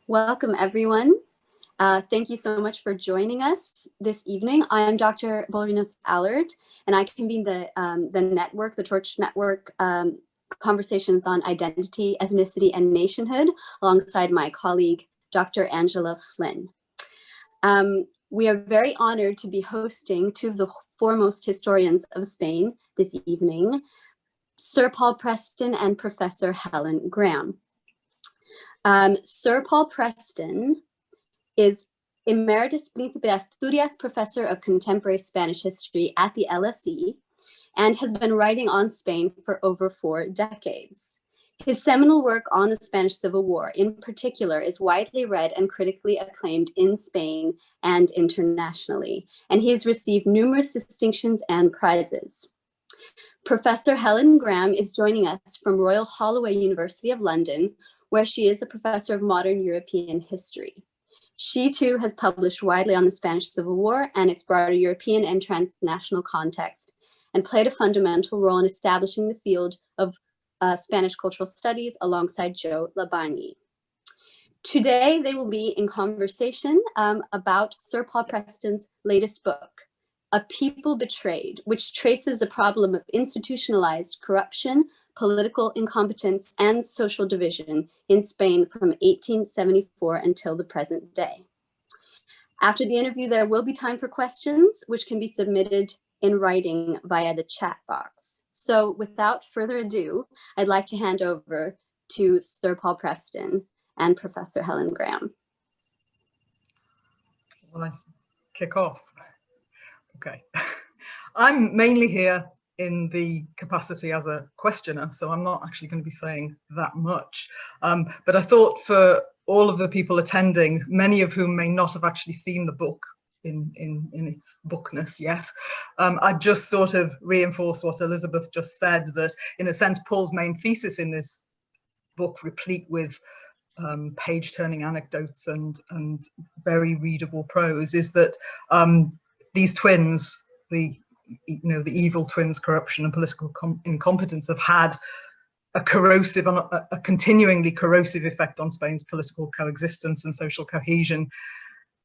Welcome, everyone. Thank you so much for joining us this evening. I am Dr. Bolorinos Allard, and I convene the network, the Torch Network, conversations on identity, ethnicity, and nationhood, alongside my colleague, Dr. Angela Flynn. We are very honored to be hosting two of the foremost historians of Spain this evening, Sir Paul Preston and Professor Helen Graham. Sir Paul Preston is Emeritus Príncipe de Asturias Professor of Contemporary Spanish History at the LSE and has been writing on Spain for over 4 decades. His seminal work on the Spanish Civil War, in particular, is widely read and critically acclaimed in Spain and internationally, and he has received numerous distinctions and prizes. Professor Helen Graham is joining us from Royal Holloway University of London, where she is a professor of modern European history. She too has published widely on the Spanish Civil War and its broader European and transnational context, and played a fundamental role in establishing the field of Spanish cultural studies alongside Joe Labagni. Today, they will be in conversation about Sir Paul Preston's latest book, A People Betrayed, which traces the problem of institutionalized corruption, political incompetence, and social division in Spain from 1874 until the present day. After the interview, there will be time for questions, which can be submitted in writing via the chat box. So without further ado, I'd like to hand over to Sir Paul Preston and Professor Helen Graham. Will I kick off? Okay. I'm mainly here in the capacity as a questioner, so I'm not actually going to be saying that much. But I thought for all of the people attending, many of whom may not have actually seen the book in its bookness yet, I'd just sort of reinforce what Elisabeth just said, that in a sense, Paul's main thesis in this book, replete with page-turning anecdotes and very readable prose, is that these twins, the evil twins, corruption and political incompetence, have had a corrosive, a continuingly corrosive effect on Spain's political coexistence and social cohesion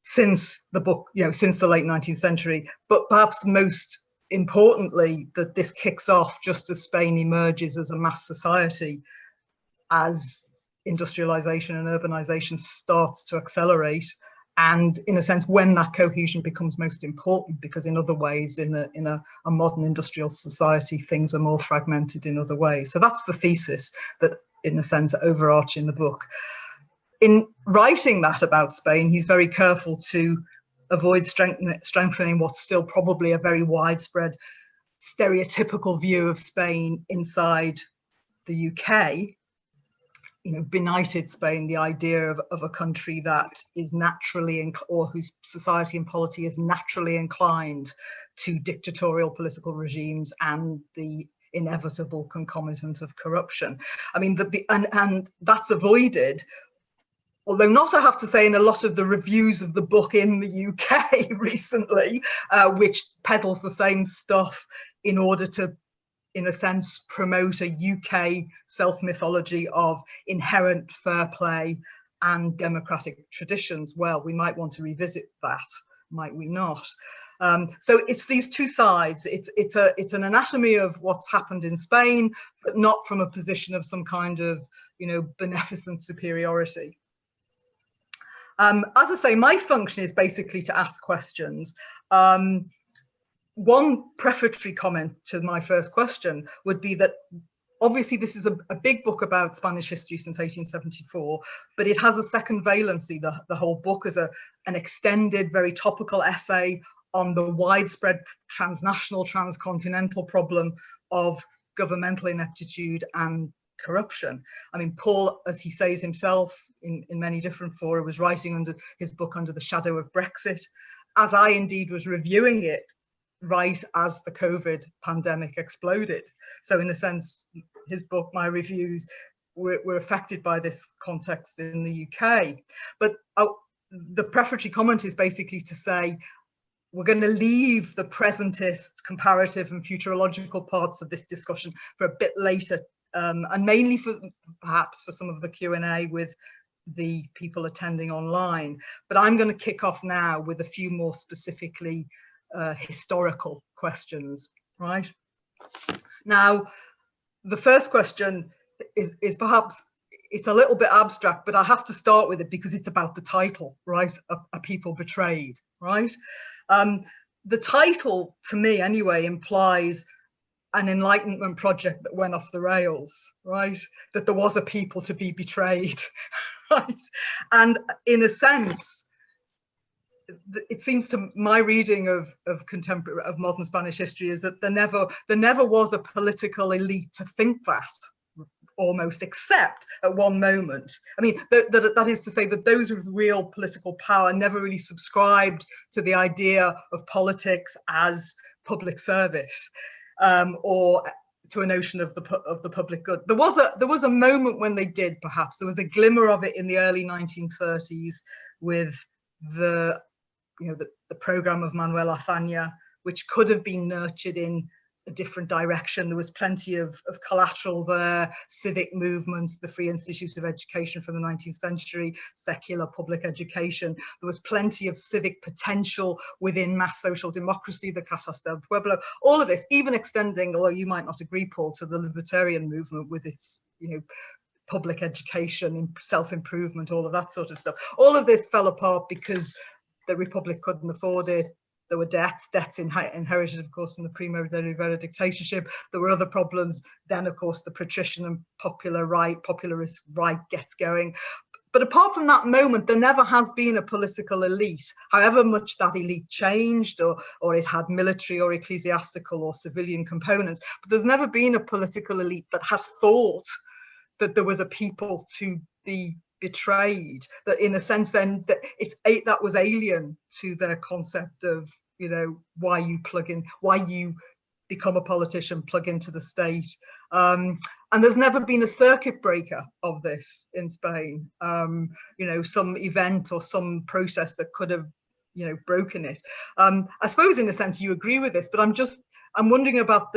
since the book, since the late 19th century. But perhaps most importantly, that this kicks off just as Spain emerges as a mass society, as industrialization and urbanization starts to accelerate. And in a sense, when that cohesion becomes most important, because in other ways, in a modern industrial society, things are more fragmented in other ways. So that's the thesis that, in a sense, overarch in the book. In writing that about Spain, he's very careful to avoid strengthening what's still probably a very widespread stereotypical view of Spain inside the UK. Benighted Spain, the idea of a country that is naturally, or whose society and polity is naturally inclined to dictatorial political regimes and the inevitable concomitant of corruption. I mean, and that's avoided, although not, I have to say, in a lot of the reviews of the book in the UK recently, which peddles the same stuff in order to, in a sense, promote a UK self-mythology of inherent fair play and democratic traditions. Well, we might want to revisit that, might we not? So it's these two sides. It's an anatomy of what's happened in Spain, but not from a position of some kind of, beneficent superiority. As I say, my function is basically to ask questions. One prefatory comment to my first question would be that obviously this is a big book about Spanish history since 1874, but it has a second valency. The whole book is an extended, very topical essay on the widespread transnational, transcontinental problem of governmental ineptitude and corruption. I mean, Paul, as he says himself in many different fora, was writing his book under the shadow of Brexit, as I indeed was reviewing it right as the COVID pandemic exploded. So in a sense, his book, my reviews, were affected by this context in the UK. But the prefatory comment is basically to say, we're going to leave the presentist, comparative and futurological parts of this discussion for a bit later, and mainly perhaps for some of the Q&A with the people attending online. But I'm going to kick off now with a few more specifically historical questions, right? Now, the first question is perhaps, it's a little bit abstract, but I have to start with it because it's about the title, right? A people betrayed, right? The title, to me anyway, implies an Enlightenment project that went off the rails, right? That there was a people to be betrayed, right? And in a sense, it seems to my reading of modern Spanish history is that there never was a political elite to think that, almost, except at one moment. I mean, that is to say that those with real political power never really subscribed to the idea of politics as public service, or to a notion of the public good. There was a moment when they did, perhaps. There was a glimmer of it in the early 1930s with the program of Manuel Azaña, which could have been nurtured in a different direction. There was plenty of collateral there, civic movements, the free institutes of education from the 19th century, secular public education. There was plenty of civic potential within mass social democracy, the Casas del Pueblo, all of this, even extending, although you might not agree, Paul, to the libertarian movement with its, public education, self-improvement, all of that sort of stuff. All of this fell apart because the Republic couldn't afford it. There were debts inherited, of course, from the Primo de Rivera dictatorship. There were other problems. Then, of course, the patrician and popularist right gets going. But apart from that moment, there never has been a political elite, however much that elite changed, or it had military or ecclesiastical or civilian components. But there's never been a political elite that has thought that there was a people to be betrayed, that in a sense then that was alien to their concept of why you become a politician, plug into the state, and there's never been a circuit breaker of this in Spain, some event or some process that could have broken it. I suppose in a sense you agree with this, but I'm wondering about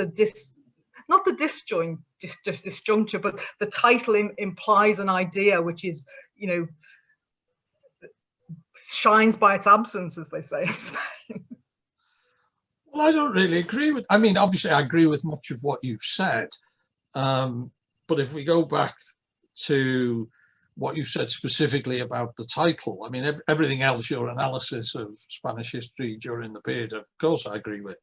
not the disjuncture, but the title implies an idea which is, shines by its absence, as they say in Spain. Well, I don't really agree with, obviously I agree with much of what you've said. But if we go back to what you said specifically about the title, everything else, your analysis of Spanish history during the period, of course I agree with.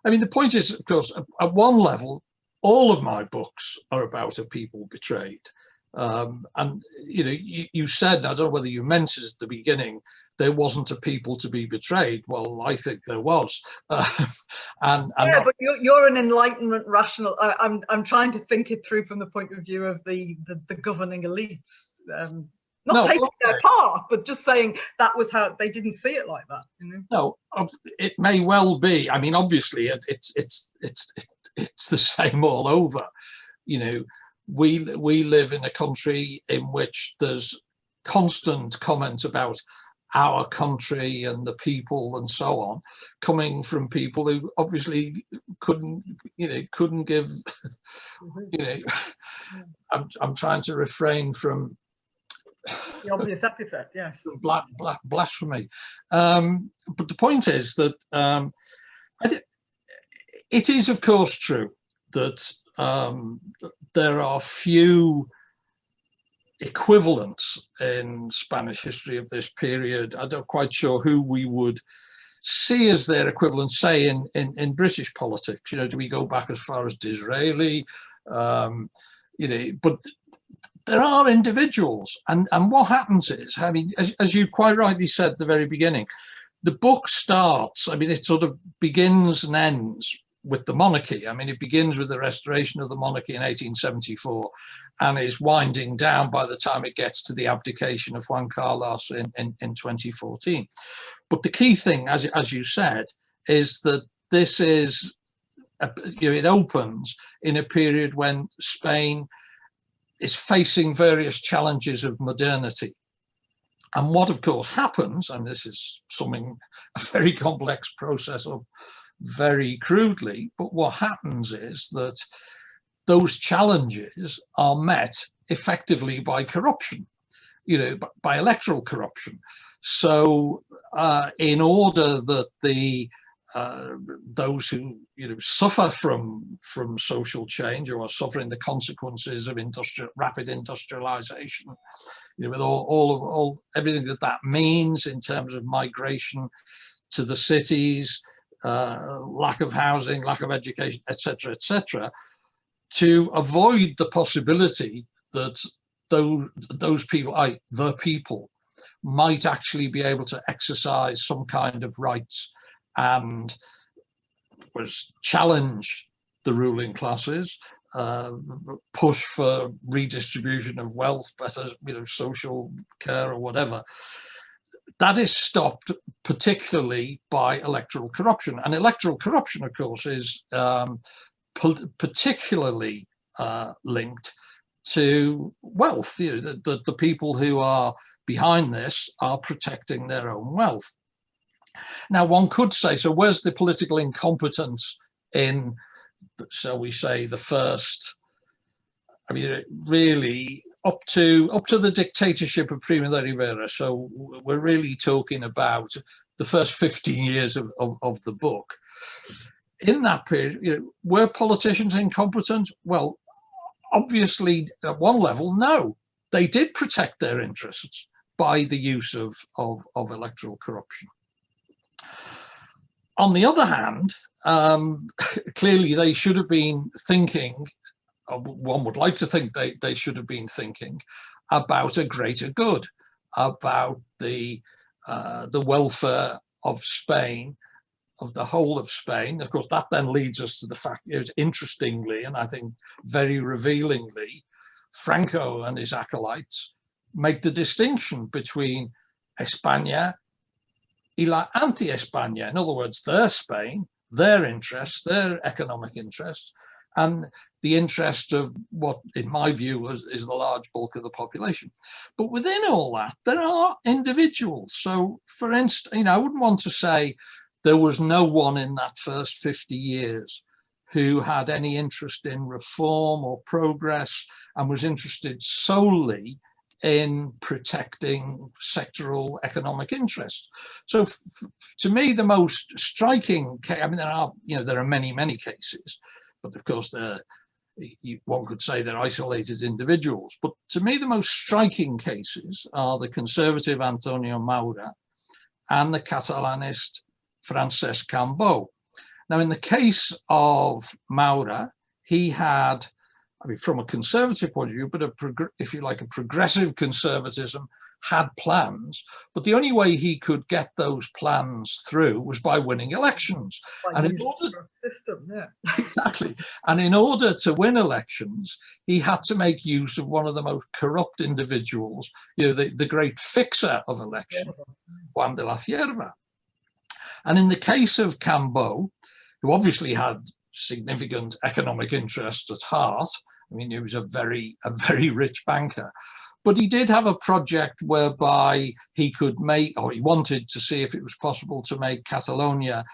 The point is, of course, at one level, all of my books are about a people betrayed. And you said, I don't know whether you meant it at the beginning, there wasn't a people to be betrayed. Well, I think there was. Yeah, but you're an Enlightenment rational. I'm trying to think it through from the point of view of the governing elites. Not taking their part, but just saying that was how they didn't see it like that. No, it may well be. Obviously, it's the same all over. We live in a country in which there's constant comment about our country and the people and so on, coming from people who obviously couldn't give. I'm trying to refrain from the obvious epithet, yes. Black blasphemy. But the point is that it is, of course, true that there are few equivalents in Spanish history of this period. I'm not quite sure who we would see as their equivalent, say, in British politics. Do we go back as far as Disraeli? But there are individuals, and what happens is, as you quite rightly said at the very beginning, the book starts, it sort of begins and ends with the monarchy. It begins with the restoration of the monarchy in 1874 and is winding down by the time it gets to the abdication of Juan Carlos in 2014. But the key thing, as you said, is that this is, it opens in a period when Spain is facing various challenges of modernity. And what, of course, happens, and this is summing a very complex process up very crudely, but what happens is that those challenges are met effectively by corruption. by electoral corruption. So in order that those who suffer from social change or are suffering the consequences of rapid industrialization, with all everything that means in terms of migration to the cities, lack of housing, lack of education, etc., to avoid the possibility that those people, the people, might actually be able to exercise some kind of rights and challenge the ruling classes, push for redistribution of wealth, better social care or whatever. That is stopped particularly by electoral corruption. And electoral corruption, of course, is particularly linked to wealth. The people who are behind this are protecting their own wealth. Now, one could say, so where's the political incompetence in, shall we say, the first, really up to the dictatorship of Primo de Rivera. So we're really talking about the first 15 years of the book. In that period, were politicians incompetent? Well, obviously, at one level, no. They did protect their interests by the use of electoral corruption. On the other hand, clearly they should have been thinking, one would like to think they should have been thinking about a greater good, about the welfare of Spain, of the whole of Spain. Of course, that then leads us to the fact, interestingly, and I think very revealingly, Franco and his acolytes make the distinction between España y la anti-España. In other words, their Spain, their interests, their economic interests, and the interest of what, in my view, is the large bulk of the population. But within all that, there are individuals. So, for instance, I wouldn't want to say there was no one in that first 50 years who had any interest in reform or progress and was interested solely in protecting sectoral economic interests. So to me, the most striking case, there are many cases, but of course one could say they're isolated individuals. But to me, the most striking cases are the conservative Antonio Maura and the Catalanist Francesc Cambó. Now, in the case of Maura, he had, from a conservative point of view, but if you like, a progressive conservatism, had plans, but the only way he could get those plans through was by winning elections. And in order, exactly, and in order to win elections, he had to make use of one of the most corrupt individuals, the great fixer of elections, Juan de la Cierva. And in the case of Cambó, who obviously had significant economic interests at heart, he was a very rich banker, but he did have a project whereby he could make, or he wanted to see if it was possible to make Catalonia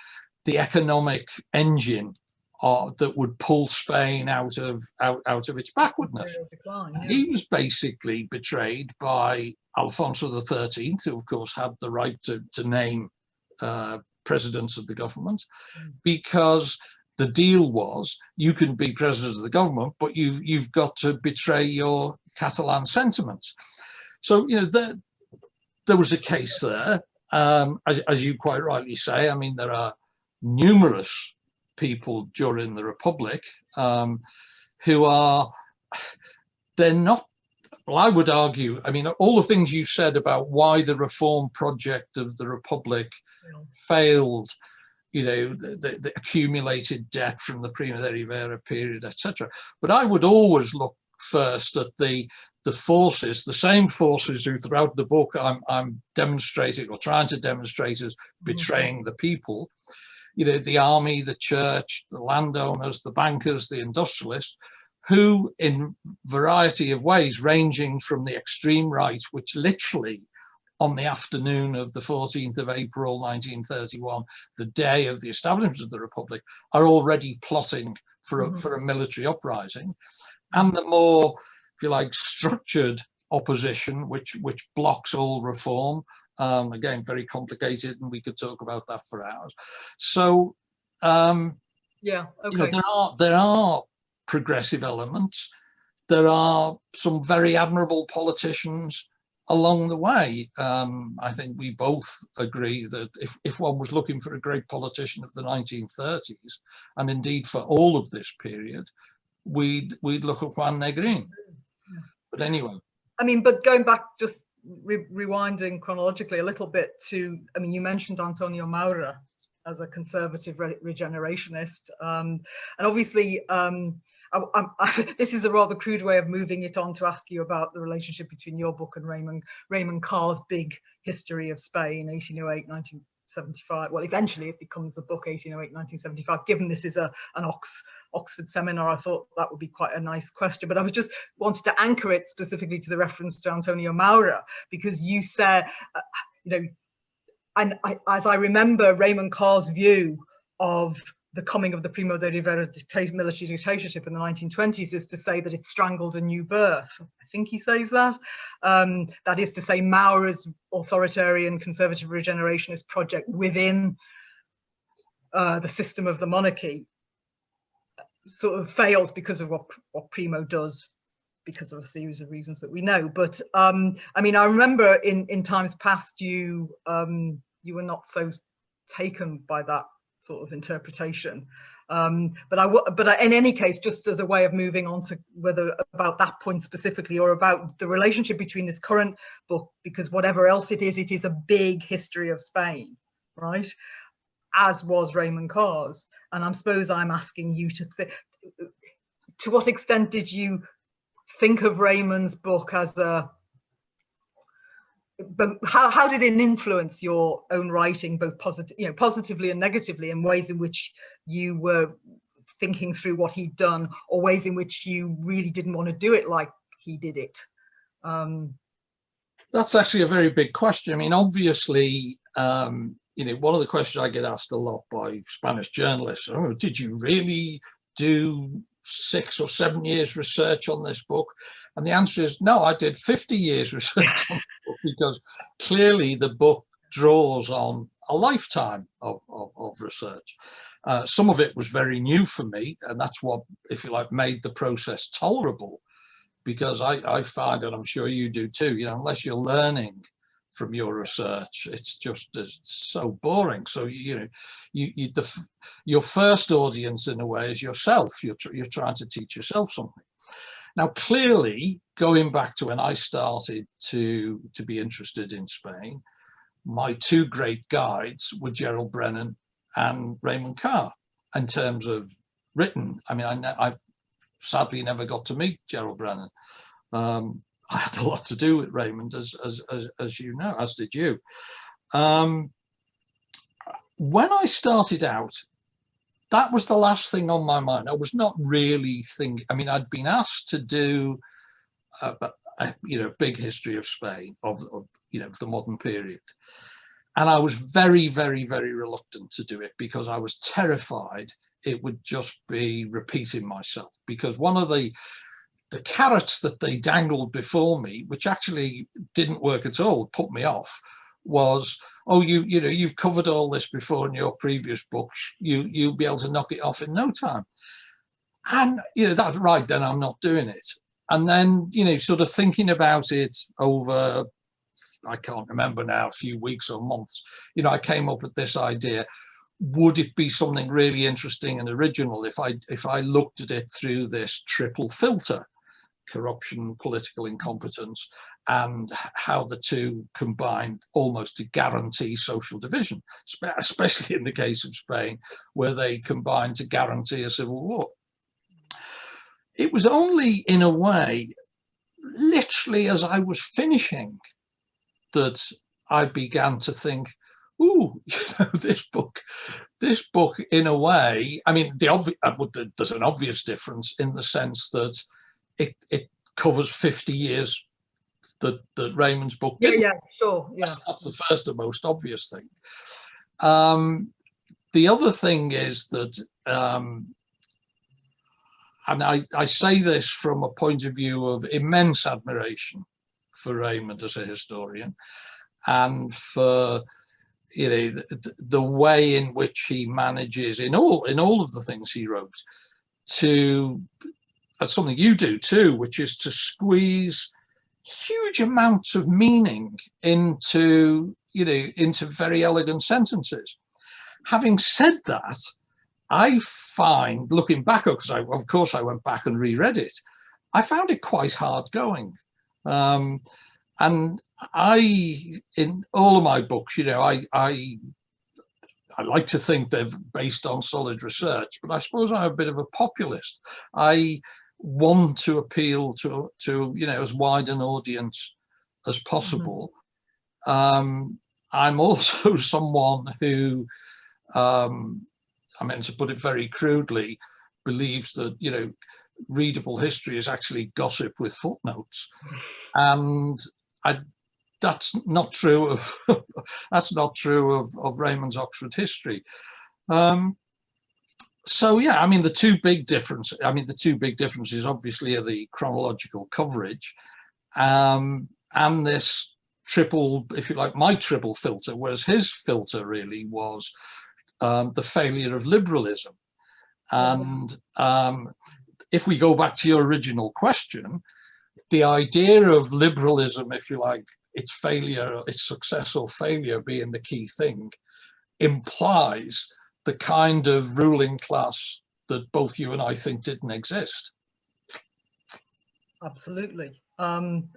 the economic engine that would pull Spain out of its backwardness. Decline, yeah. He was basically betrayed by Alfonso XIII, who of course had the right to name presidents of the government, because the deal was you can be president of the government, but you've got to betray your Catalan sentiments. So there was a case there, as you quite rightly say. There are numerous people during the Republic who are, they're not, well, I would argue, all the things you said about why the reform project of the Republic failed, the accumulated debt from the Primo de Rivera period, etc. But I would always look first at the forces, the same forces who throughout the book I'm demonstrating or trying to demonstrate as betraying the people, the army, the church, the landowners, the bankers, the industrialists, who in variety of ways, ranging from the extreme right, which literally on the afternoon of the 14th of April 1931, the day of the establishment of the Republic, are already plotting for a military uprising. And the more, if you like, structured opposition, which blocks all reform. Again, very complicated, and we could talk about that for hours. So, yeah, you know, okay. there are progressive elements. There are some very admirable politicians along the way. I think we both agree that if one was looking for a great politician of the 1930s, and indeed for all of this period, we'd look at Juan Negrin. But anyway. I mean, but going back, just rewinding chronologically a little bit to, I mean, you mentioned Antonio Maura as a conservative regenerationist, and obviously this is a rather crude way of moving it on to ask you about the relationship between your book and Raymond Carr's big history of Spain, 1808, 1975. Well, eventually it becomes the book 1808, 1975. Given this is an Oxford seminar, I thought that would be quite a nice question, but I was just wanted to anchor it specifically to the reference to Antonio Maura, because you said, you know, and as I remember Raymond Carr's view of the coming of the Primo de Rivera military dictatorship in the 1920s is to say that it strangled a new birth. I think he says that. That is to say, Maura's authoritarian conservative regenerationist project within the system of the monarchy sort of fails because of what Primo does, because of a series of reasons that we know. But I mean, I remember in times past you were not so taken by that sort of interpretation, but in any case, just as a way of moving on to whether about that point specifically, or about the relationship between this current book, because whatever else it is a big history of Spain, right, as was Raymond Carr's. And I suppose I'm asking you to what extent did you think of Raymond's book as a, but how did it influence your own writing, both positively and negatively, in ways in which you were thinking through what he'd done, or ways in which you really didn't want to do it like he did it? That's actually a very big question. I mean, obviously, you know, one of the questions I get asked a lot by Spanish journalists, oh, did you really do 6 or 7 years research on this book? And the answer is no, I did 50 years research on the book, because clearly the book draws on a lifetime of research. Some of it was very new for me, and that's what, if you like, made the process tolerable, because I find, and I'm sure you do too, you know, unless you're learning from your research, it's just so boring. So you know, your first audience in a way is yourself. You're trying to teach yourself something. Now, clearly, going back to when I started to be interested in Spain, my two great guides were Gerald Brennan and Raymond Carr in terms of written. I mean, I sadly never got to meet Gerald Brennan. I had a lot to do with Raymond, as you know, as did you. When I started out, that was the last thing on my mind. I was not really thinking. I mean, I'd been asked to do you know, big history of Spain, of you know, the modern period, and I was very, very, very reluctant to do it, because I was terrified it would just be repeating myself. Because one of the carrots that they dangled before me, which actually didn't work at all, put me off, was, oh, you know, you've covered all this before in your previous books, you'll be able to knock it off in no time. And you know, that's right, then I'm not doing it. And then, you know, sort of thinking about it over, I can't remember now, a few weeks or months, you know, I came up with this idea: would it be something really interesting and original if I looked at it through this triple filter: corruption, political incompetence, and how the two combined almost to guarantee social division, especially in the case of Spain, where they combined to guarantee a civil war. It was only, in a way, literally as I was finishing, that I began to think, ooh, you know, this book, in a way, I mean, there's an obvious difference in the sense that it covers 50 years that Raymond's book did. Yeah, sure. Yeah. That's the first and most obvious thing. The other thing is that, and I say this from a point of view of immense admiration for Raymond as a historian, and for the way in which he manages in all of the things he wrote to, that's something you do too, which is to squeeze huge amounts of meaning into very elegant sentences. Having said that, I find, looking back, because of course I went back and reread it, I found it quite hard going. And in all of my books, I like to think they're based on solid research, but I suppose I'm a bit of a populist. I want to appeal to as wide an audience as possible. I'm also someone who, to put it very crudely, believes that readable history is actually gossip with footnotes, and that's not true of Raymond's Oxford history. So yeah, the two big differences obviously are the chronological coverage, and this triple, if you like, my triple filter, whereas his filter really was the failure of liberalism. And if we go back to your original question, the idea of liberalism, if you like, its success or failure being the key thing, implies the kind of ruling class that both you and I think didn't exist. Absolutely. Can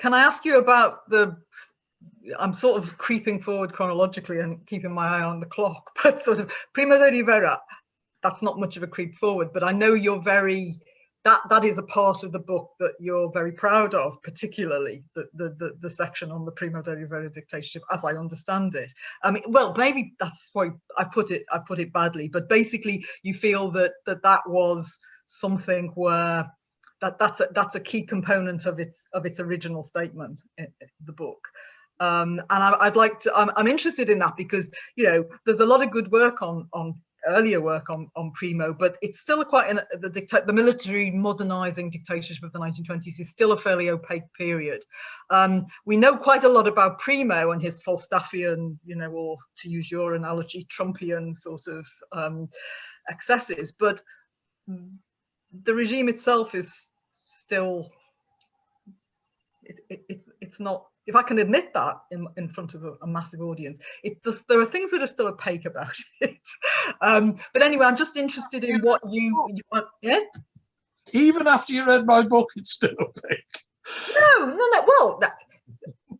I ask you about I'm sort of creeping forward chronologically and keeping my eye on the clock, but sort of Primo de Rivera, that's not much of a creep forward, but I know you're that is a part of the book that you're very proud of, particularly the section on the Primo de Rivera dictatorship, as I understand it. Well, maybe that's why I put it badly, but basically you feel that was something where that's a key component of its original statement in the book. And I'm interested in that because there's a lot of good work on earlier work on Primo, but it's still the military modernizing dictatorship of the 1920s is still a fairly opaque period. We know quite a lot about Primo and his Falstaffian, or to use your analogy, Trumpian sort of excesses, but the regime itself is still, it's not, if I can admit that in front of a massive audience, there are things that are still opaque about it. But anyway, I'm just interested in what you yeah? Even after you read my book, it's still opaque. No. Well,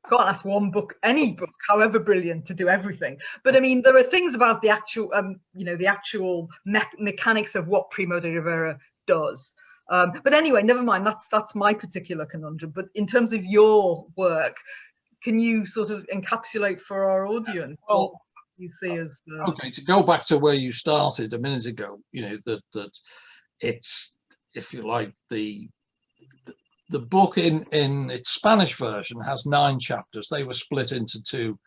can't ask one book, any book, however brilliant, to do everything. But there are things about the actual, the actual mechanics of what Primo de Rivera does. But anyway, never mind. That's my particular conundrum. But in terms of your work, can you sort of encapsulate for our audience what you see as the... Okay, to go back to where you started a minute ago, that it's, if you like, the book in its Spanish version has 9 chapters. They were split into 2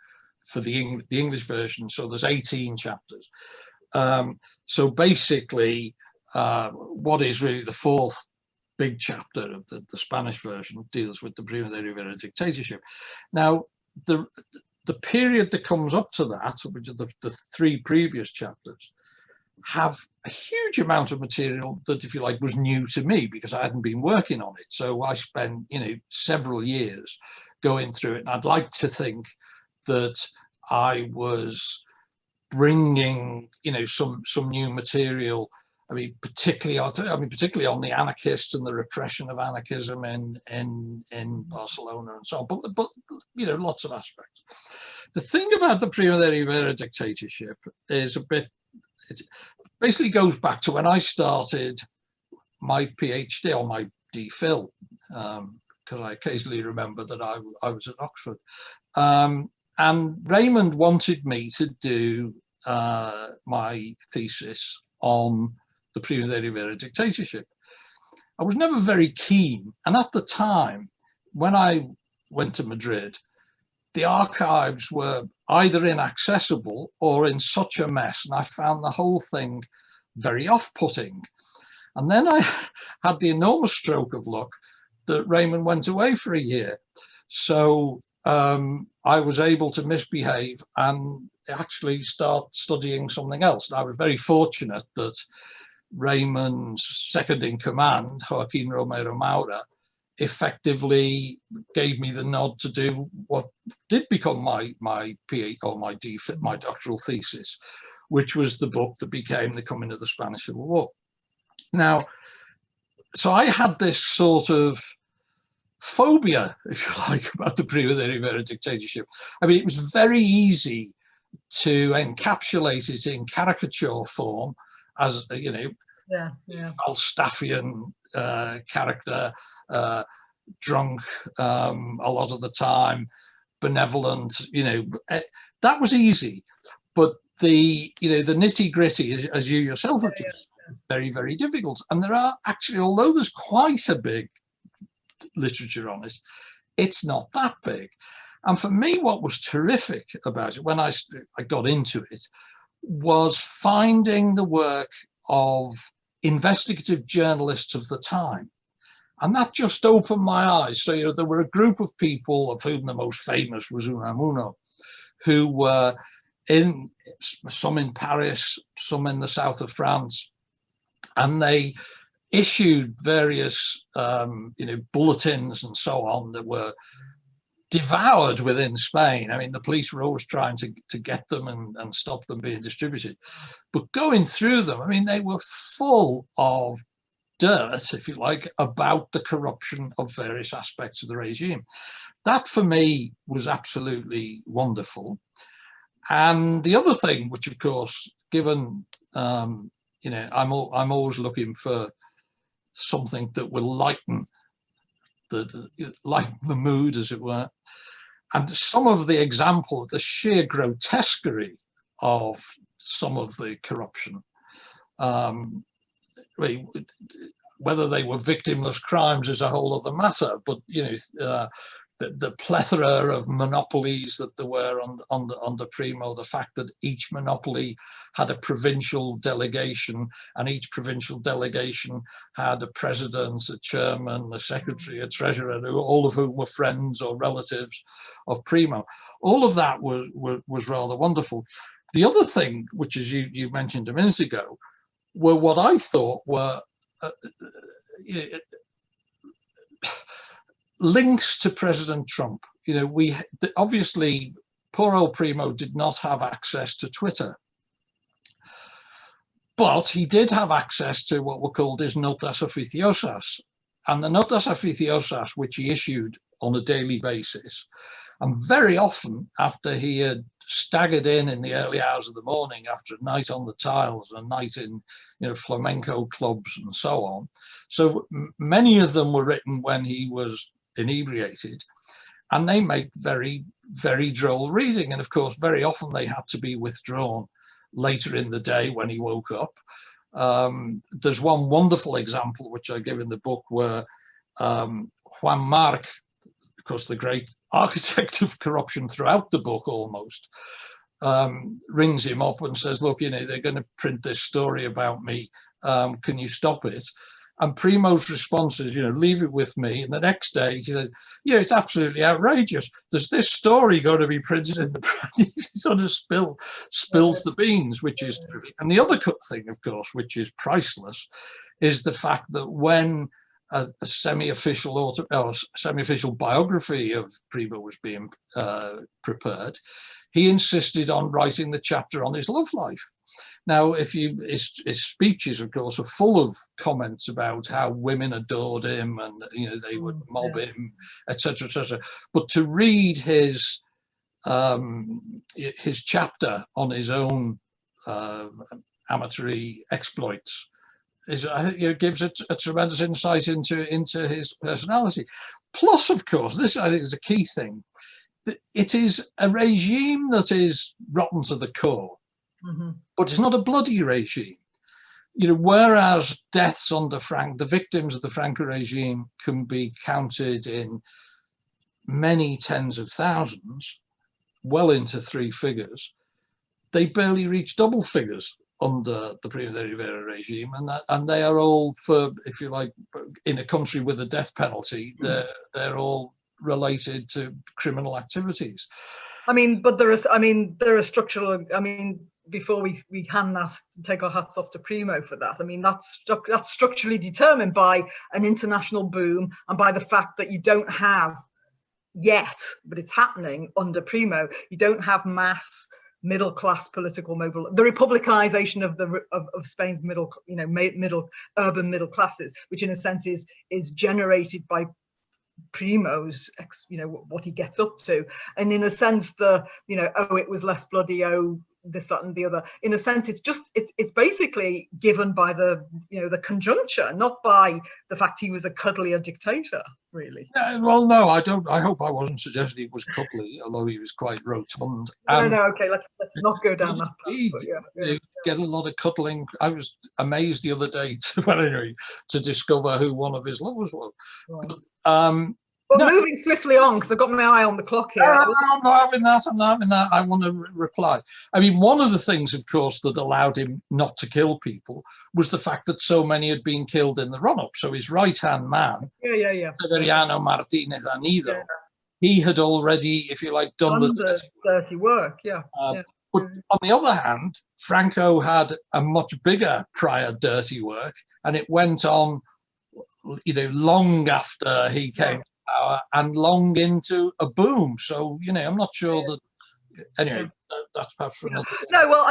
for the English version, so there's 18 chapters. So basically, what is really the 4th big chapter of the Spanish version deals with the Primo de Rivera dictatorship. Now, the period that comes up to that, which are the 3 previous chapters, have a huge amount of material that, if you like, was new to me because I hadn't been working on it. So I spent, several years going through it, and I'd like to think that I was bringing, some new material. Particularly on the anarchists and the repression of anarchism in Barcelona and so on, but lots of aspects. The thing about the Primo de Rivera dictatorship is it basically goes back to when I started my PhD or my DPhil, because I occasionally remember that I was at Oxford, and Raymond wanted me to do my thesis on the Primo de Rivera dictatorship. I was never very keen, and at the time when I went to Madrid, the archives were either inaccessible or in such a mess, and I found the whole thing very off-putting. And then I had the enormous stroke of luck that Raymond went away for a year. So I was able to misbehave and actually start studying something else. And I was very fortunate that Raymond's second in command, Joaquin Romero Maura, effectively gave me the nod to do what did become my PhD or my doctoral thesis, which was the book that became The Coming of the Spanish Civil War. Now, so I had this sort of phobia, if you like, about the Primo de Rivera dictatorship. I mean, it was very easy to encapsulate it in caricature form as, you know, Falstaffian character, drunk a lot of the time, benevolent, you know, that was easy. But the, you know, the nitty gritty, as you yourself have just, very, very difficult. And there are actually, although there's quite a big literature on it, it's not that big. And for me, what was terrific about it when I got into it was finding the work of investigative journalists of the time. And that just opened my eyes. So, you know, there were a group of people, of whom the most famous was Unamuno, who were in, some in Paris, some in the south of France, and they issued various, you know, bulletins and so on that were devoured within Spain. I mean, the police were always trying to get them and stop them being distributed. But going through them, I mean, they were full of dirt, if you like, about the corruption of various aspects of the regime. That for me was absolutely wonderful. And the other thing, which of course, given, you know, I'm always looking for something that will lighten the mood, as it were. And some of the example, the sheer grotesquerie of some of the corruption, whether they were victimless crimes is a whole other matter. But you know, the plethora of monopolies that there were on the Primo, the fact that each monopoly had a provincial delegation, and each provincial delegation had a president, a chairman, a secretary, a treasurer, all of whom were friends or relatives of Primo. All of that was rather wonderful. The other thing, which as you mentioned a minute ago, were what I thought were links to President Trump. You know, obviously poor old Primo did not have access to Twitter, but he did have access to what were called his notas oficiosas, and the notas oficiosas, which he issued on a daily basis, and very often after he had staggered in the early hours of the morning, after a night on the tiles, a night in, you know, flamenco clubs and so on. So many of them were written when he was inebriated, and they make very, very droll reading. And of course, very often they had to be withdrawn later in the day when he woke up. There's one wonderful example, which I give in the book, where Juan Marc, of course, the great architect of corruption throughout the book almost, rings him up and says, look, you know, they're going to print this story about me. Can you stop it? And Primo's response is, you know, leave it with me. And the next day he said, yeah, it's absolutely outrageous. There's this story going to be printed in the press. He sort of spills the beans, which is terrific. And the other thing, of course, which is priceless, is the fact that when a semi-official biography of Primo was being prepared, he insisted on writing the chapter on his love life. Now, his speeches, of course, are full of comments about how women adored him and, you know, they would mob him, etc., etc. But to read his chapter on his own amateur exploits gives a tremendous insight into his personality. Plus, of course, this I think is a key thing. It is a regime that is rotten to the core. But it's not a bloody regime. You know, whereas deaths under the victims of the Franco regime can be counted in many tens of thousands, well into 3 figures, they barely reach double figures. under the Primo de Rivera regime, and they are all, for, if you like, in a country with a death penalty, they're all related to criminal activities. I mean, but there are structural. I mean, before we hand that, take our hats off to Primo for that. I mean, that's structurally determined by an international boom and by the fact that you don't have yet, but it's happening under Primo. You don't have mass middle class political the republicanization of Spain's middle urban middle classes, which in a sense is generated by Primo's, what he gets up to, and in a sense oh, it was less bloody, oh, this, that, and the other. In a sense, it's basically given by the conjuncture, not by the fact he was a cuddlier dictator, really. Well, no, I don't. I hope I wasn't suggesting he was cuddly, although he was quite rotund. No, okay, let's not go down that path. But you get a lot of cuddling. I was amazed the other day to discover who one of his lovers was. Right. But, well, moving swiftly on, because I've got my eye on the clock here. No, I'm not having that. I want to reply. I mean, one of the things, of course, that allowed him not to kill people was the fact that so many had been killed in the run-up. So his right-hand man, Severiano Martinez Anido, he had already, if you like, done the dirty work. But on the other hand, Franco had a much bigger prior dirty work, and it went on, long after he came to power and long into a boom. So, I'm not sure that. Anyway, that's perhaps for another. No, well,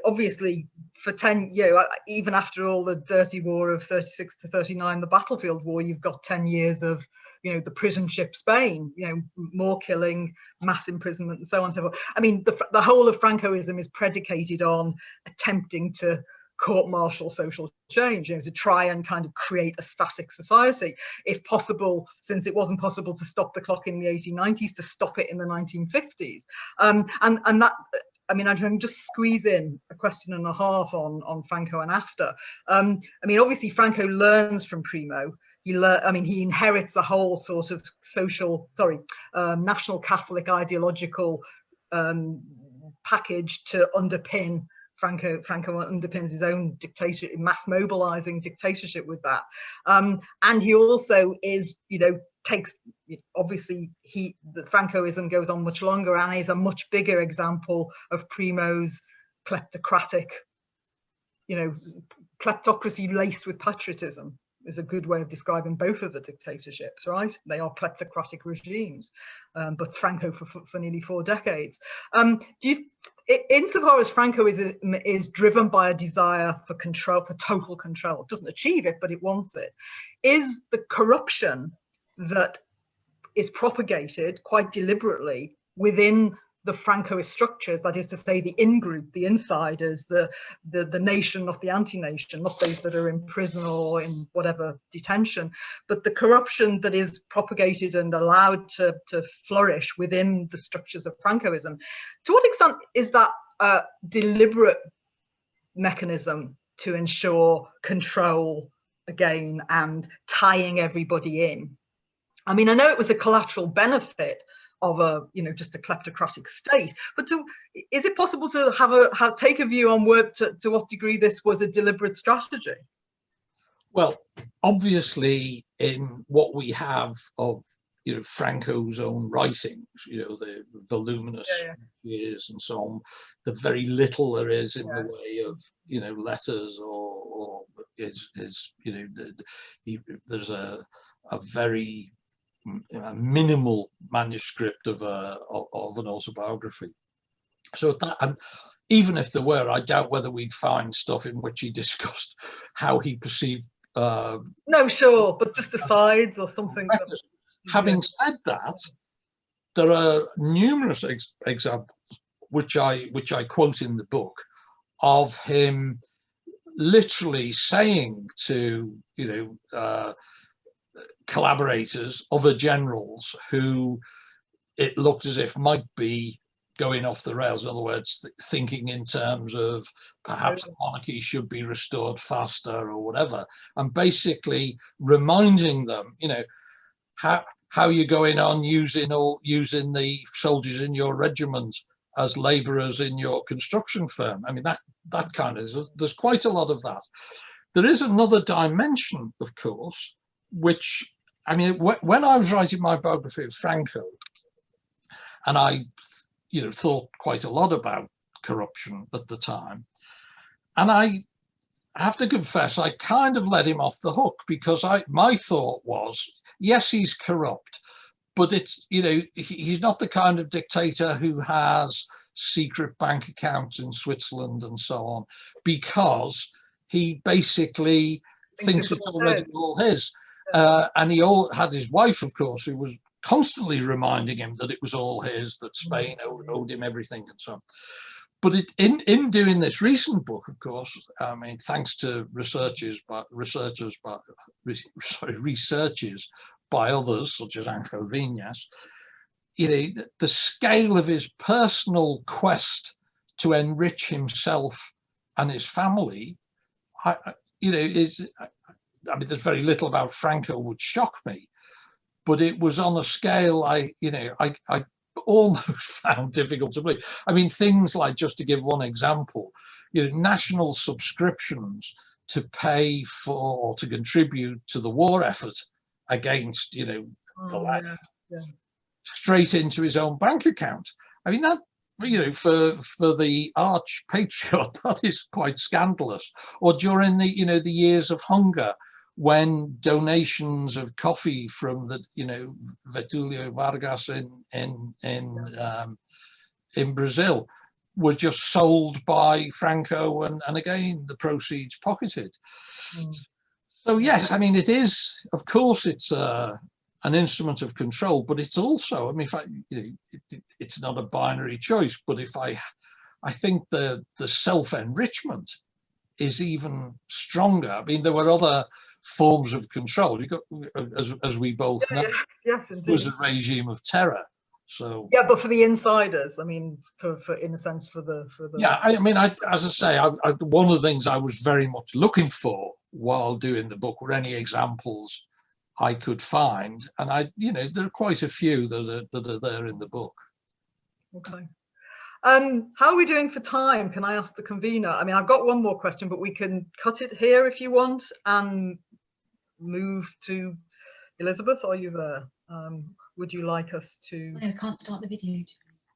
obviously, for 10 years, even after all the dirty war of 36 to 39, the battlefield war, you've got 10 years of, the prison ship Spain, more killing, mass imprisonment, and so on and so forth. I mean, the whole of Francoism is predicated on attempting to court-martial social change, to try and kind of create a static society, if possible, since it wasn't possible to stop the clock in the 1890s, to stop it in the 1950s. And that, I can just squeeze in a question and a half on Franco and after. Obviously Franco learns from Primo. He inherits the whole sort of national Catholic ideological package to underpin. Franco underpins his own dictatorship, mass mobilizing dictatorship with that. And he also is, obviously the Francoism goes on much longer and is a much bigger example of Primo's kleptocratic, kleptocracy laced with patriotism is a good way of describing both of the dictatorships, right? They are kleptocratic regimes, but Franco for nearly 4 decades. Insofar as Franco is driven by a desire for control, for total control, it doesn't achieve it, but it wants it, is the corruption that is propagated quite deliberately within the Francoist structures, that is to say the in-group, the insiders, the nation, not the anti-nation, not those that are in prison or in whatever detention, but the corruption that is propagated and allowed to flourish within the structures of Francoism. To what extent is that a deliberate mechanism to ensure control again and tying everybody in? I know it was a collateral benefit of just a kleptocratic state, but is it possible to take a view on to what degree this was a deliberate strategy? Well, obviously, in what we have of Franco's own writings, the voluminous years and so on, the very little there is in the way of letters or there's a very minimal manuscript of an autobiography. So that, and even if there were, I doubt whether we'd find stuff in which he discussed how he perceived. No, sure, but just asides or something. Having said that, there are numerous examples which I quote in the book of him literally saying to collaborators, other generals who it looked as if might be going off the rails, in other words, thinking in terms of perhaps the monarchy should be restored faster or whatever, and basically reminding them, how you're going on using the soldiers in your regiment as laborers in your construction firm. I mean, that kind of, there's quite a lot of that. There is another dimension, of course, which, I mean, when I was writing my biography of Franco, and I, thought quite a lot about corruption at the time, and I have to confess, I kind of let him off the hook, because my thought was, yes, he's corrupt, but it's, he's not the kind of dictator who has secret bank accounts in Switzerland and so on, because he basically thinks it's already all his. And he had his wife, of course, who was constantly reminding him that it was all his, that Spain owed him everything and so on. But in doing this recent book, of course, I mean, thanks to researches by others, such as Anko Viñas, the scale of his personal quest to enrich himself and his family, I mean, there's very little about Franco would shock me, but it was on a scale I almost found difficult to believe. I mean, things like, just to give one example, national subscriptions to pay for or to contribute to the war effort against, the left, straight into his own bank account. I mean, that, for the arch patriot, that is quite scandalous. Or during the years of hunger, when donations of coffee from the, Getúlio Vargas in Brazil were just sold by Franco, and again the proceeds pocketed. So yes, I mean, it is, of course, it's an instrument of control, but it's also, I mean, it's not a binary choice. But if I think the self-enrichment is even stronger. I mean, there were other forms of control. You got, as we both know, yes, it was a regime of terror. So yeah, but for the insiders, I mean, for in a sense, for the yeah, I mean, as I say, one of the things I was very much looking for while doing the book were any examples I could find, and there are quite a few that are there in the book. Okay. How are we doing for time? Can I ask the convener? I mean, I've got one more question, but we can cut it here if you want and move to Elisabeth. Are you there? Would you like us to? No, I can't start the video.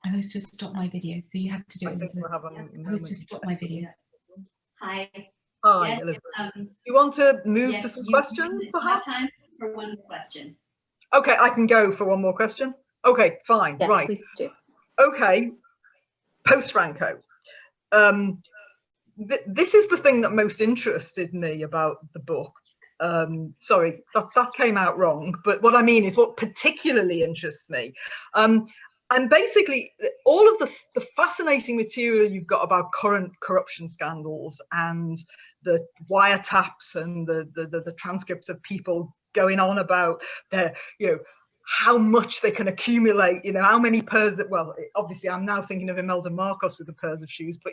I host has stopped my video, so you have to do it. The host has stopped my video. Hi. Hi, Yes, Elisabeth. You want to move to some questions, perhaps? Have time for one question. Okay, I can go for one more question. Okay, fine. Yes, right. please do. Okay, post-Franco. This is the thing that most interested me about the book. Sorry, that came out wrong, but what I mean is what particularly interests me. And basically, all of the fascinating material you've got about current corruption scandals and the wiretaps and the transcripts of people going on about their, how much they can accumulate, how many pairs of, well, obviously I'm now thinking of Imelda Marcos with the pairs of shoes, but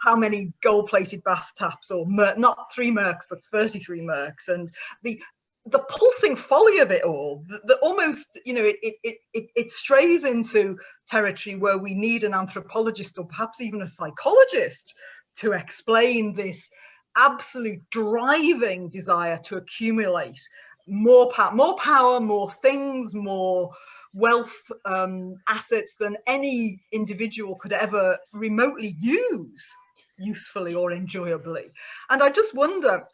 how many gold-plated bath taps, or not 3 mercs, but 33 mercs, and the pulsing folly of it all, that almost, it strays into territory where we need an anthropologist or perhaps even a psychologist to explain this absolute driving desire to accumulate more power, more things, more wealth, assets than any individual could ever remotely use usefully or enjoyably. And I just wonder,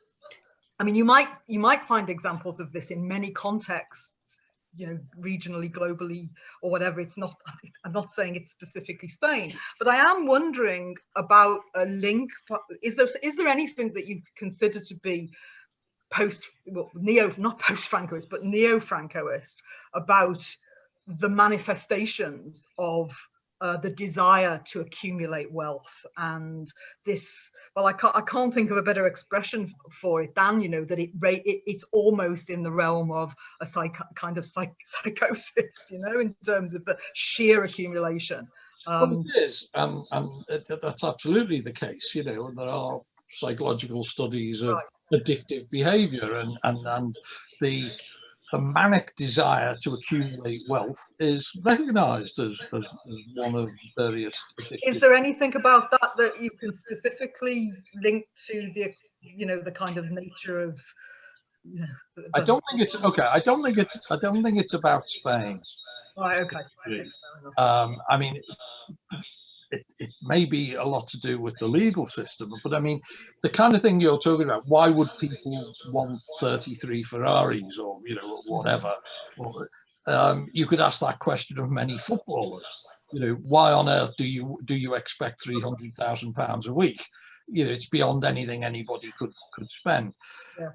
I mean, you might find examples of this in many contexts, regionally, globally, or whatever. I'm not saying it's specifically Spain, but I am wondering about a link. Is there anything that you consider to be not post-Francoist, but neo-Francoist about the manifestations of the desire to accumulate wealth, and this, well, I can't think of a better expression for it than, that it's almost in the realm of a kind of psychosis, in terms of the sheer accumulation. Well, it is, and that's absolutely the case, and there are psychological studies of addictive behavior and the manic desire to accumulate wealth is recognized as one of various addictive. Is there anything about that you can specifically link to the, you know, the kind of nature of, you know, I don't think it's okay. I don't think it's about Spain. Right, okay. I mean, it may be a lot to do with the legal system, but I mean, the kind of thing you're talking about, why would people want 33 Ferraris or, you know, whatever? Or, you could ask that question of many footballers. You know, why on earth do you expect £300,000 a week? You know, it's beyond anything anybody could spend. Yeah.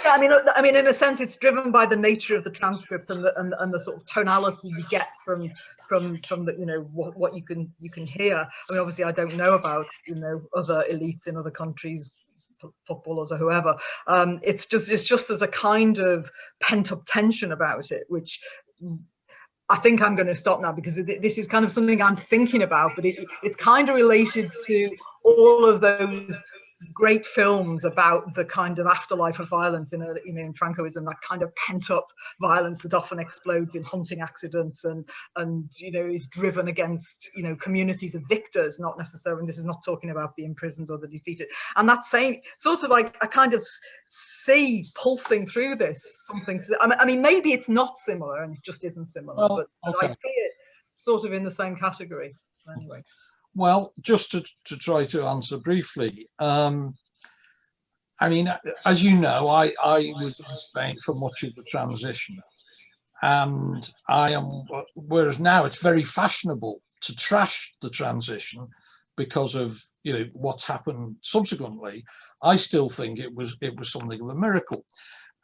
Yeah, I mean, in a sense, it's driven by the nature of the transcript and the sort of tonality you get from the, you know, what you can hear. I mean, obviously, I don't know about, you know, other elites in other countries, footballers or whoever. It's just there's a kind of pent up tension about it, which I think I'm going to stop now, because this is kind of something I'm thinking about, but it's kind of related to all of those great films about the kind of afterlife of violence in Francoism, that kind of pent-up violence that often explodes in hunting accidents and you know, is driven against, you know, communities of victors, not necessarily, this is not talking about the imprisoned or the defeated. And that same sort of, like, I kind of see pulsing through this something to, I mean, maybe it's not similar and it just isn't similar, well, but okay. I see it sort of in the same category anyway. Well, just to try to answer briefly, I mean, as you know, I was in Spain for much of the transition, and whereas now it's very fashionable to trash the transition because of, you know, what's happened subsequently. I still think it was something of a miracle,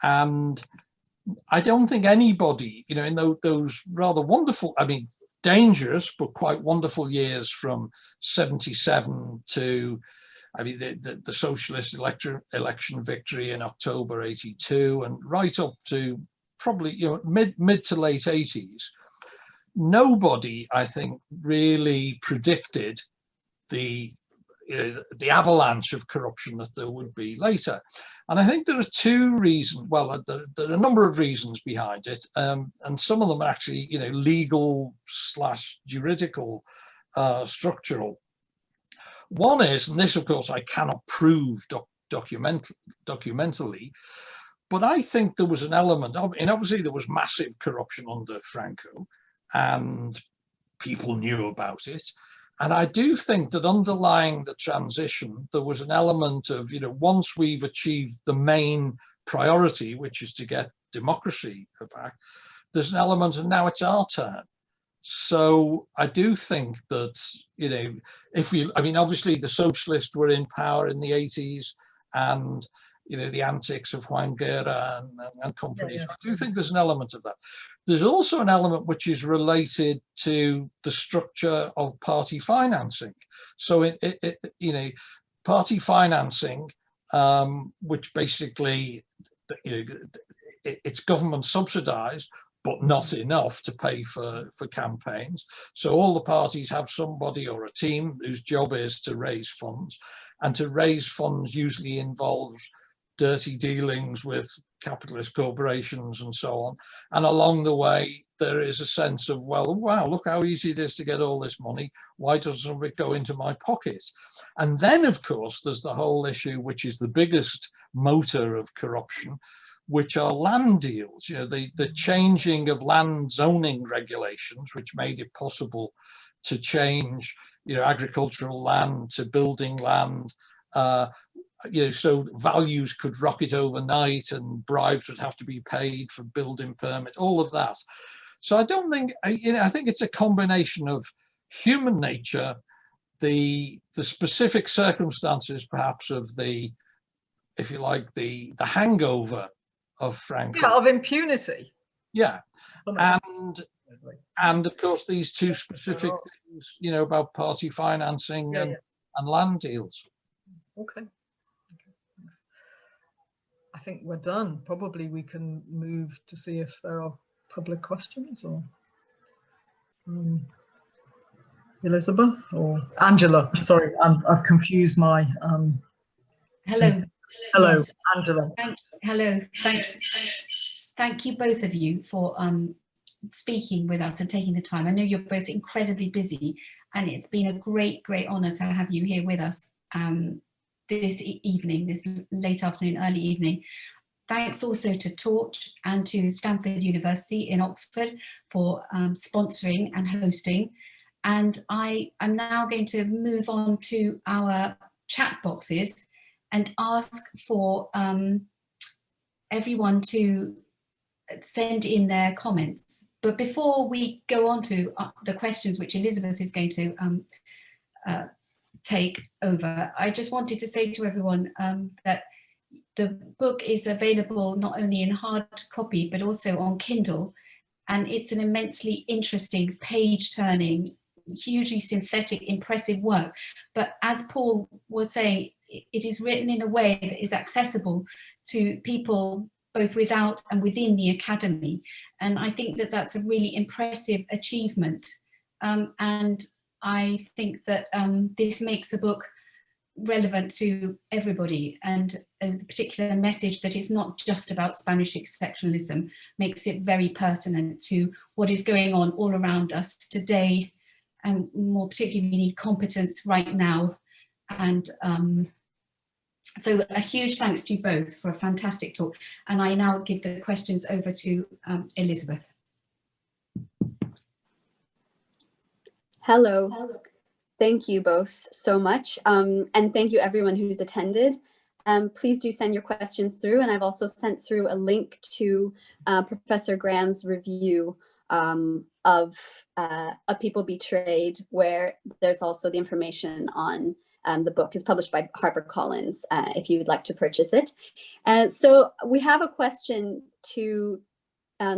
and I don't think anybody, you know, in those rather wonderful, I mean, dangerous but quite wonderful years from 77 to, I mean, the socialist election victory in October 82 and right up to probably, you know, mid to late 80s, nobody, I think, really predicted the avalanche of corruption that there would be later. And I think there are two reasons, well, there are a number of reasons behind it, and some of them are actually, you know, legal / juridical, structural. One is, and this of course I cannot prove documentally, but I think there was an element of, and obviously there was massive corruption under Franco and people knew about it. And I do think that underlying the transition, there was an element of, you know, once we've achieved the main priority, which is to get democracy back, there's an element of now it's our turn. So I do think that, you know, I mean, obviously the socialists were in power in the 80s and, you know, the antics of Juan Guerra and companies. I do think there's an element of that. There's also an element which is related to the structure of party financing. So you know, party financing, which basically, you know, it's government subsidized, but not enough to pay for campaigns. So all the parties have somebody or a team whose job is to raise funds, and to raise funds usually involves dirty dealings with capitalist corporations and so on. And along the way, there is a sense of, well, wow, look how easy it is to get all this money. Why doesn't it go into my pocket? And then, of course, there's the whole issue, which is the biggest motor of corruption, which are land deals. You know, the changing of land zoning regulations, which made it possible to change, you know, agricultural land to building land. You know, so values could rocket overnight and bribes would have to be paid for building permit, all of that. So I don't think, you know, I think it's a combination of human nature, the specific circumstances perhaps of the, if you like, the hangover of Franco. Yeah, of impunity. Yeah, and of course these two specific things, you know, about party financing and land deals. Okay. I think we're done. Probably we can move to see if there are public questions, or Elisabeth or Angela. Sorry, I've confused my. Hello. Hello, Yes. Angela. Hello. thank you both of you for speaking with us and taking the time. I know you're both incredibly busy, and it's been a great honour to have you here with us this evening, this late afternoon, early evening. Thanks also to Torch and to Stanford University in Oxford for sponsoring and hosting. And I am now going to move on to our chat boxes and ask for everyone to send in their comments. But before we go on to the questions which Elisabeth is going to take over, I just wanted to say to everyone that the book is available not only in hard copy, but also on Kindle. And it's an immensely interesting, page-turning, hugely synthetic, impressive work. But as Paul was saying, it is written in a way that is accessible to people both without and within the academy. And I think that that's a really impressive achievement. And I think that this makes the book relevant to everybody, and a particular message that it's not just about Spanish exceptionalism makes it very pertinent to what is going on all around us today, and more particularly we need competence right now. And so a huge thanks to you both for a fantastic talk, and I now give the questions over to Elisabeth. Hello. Thank you both so much, and thank you everyone who's attended. Please do send your questions through, and I've also sent through a link to Professor Graham's review of A People Betrayed, where there's also the information on the book. Is published by HarperCollins if you'd like to purchase it. So we have a question to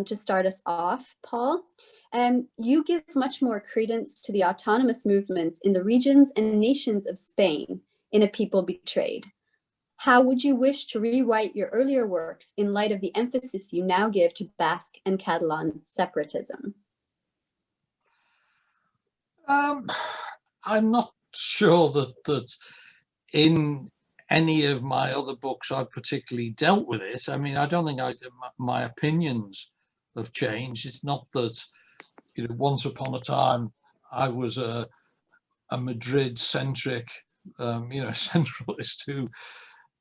start us off, Paul. You give much more credence to the autonomous movements in the regions and nations of Spain in A People Betrayed. How would you wish to rewrite your earlier works in light of the emphasis you now give to Basque and Catalan separatism? I'm not sure that in any of my other books I've particularly dealt with it. I mean, I don't think my opinions have changed. It's not that, you know, once upon a time I was a Madrid-centric, centralist who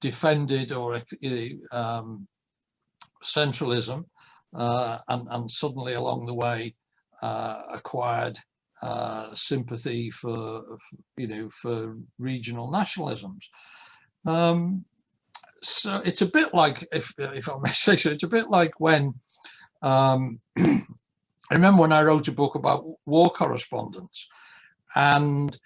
defended or centralism, and suddenly along the way acquired sympathy for regional nationalisms. So it's a bit like, if I may say so, it's a bit like when I remember when I wrote a book about war correspondence, and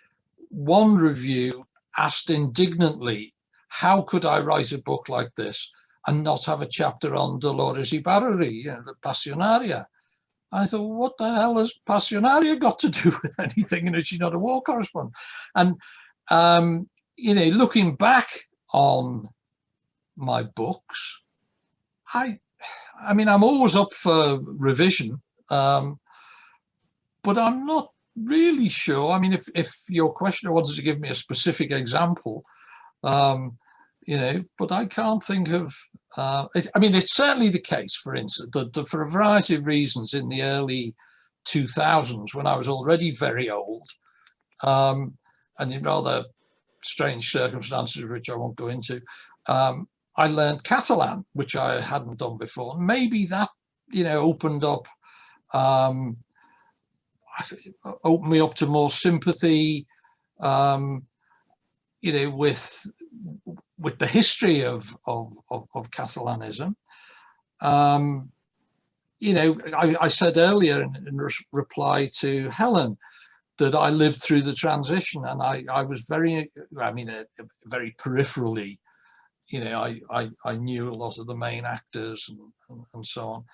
one review asked indignantly, how could I write a book like this and not have a chapter on Dolores Ibarri, the Pasionaria? I thought, what the hell has Pasionaria got to do with anything? And she's not a war correspondent. And, looking back on my books, I mean, I'm always up for revision. But I'm not really sure. I mean, if your questioner wanted to give me a specific example, but I can't think of, I mean, it's certainly the case, for instance, that for a variety of reasons in the early 2000s, when I was already very old, and in rather strange circumstances, which I won't go into, I learned Catalan, which I hadn't done before. Maybe that, opened me up to more sympathy, with the history of Catalanism. I said earlier in reply to Helen that I lived through the transition, and I was very peripherally, I knew a lot of the main actors and so on.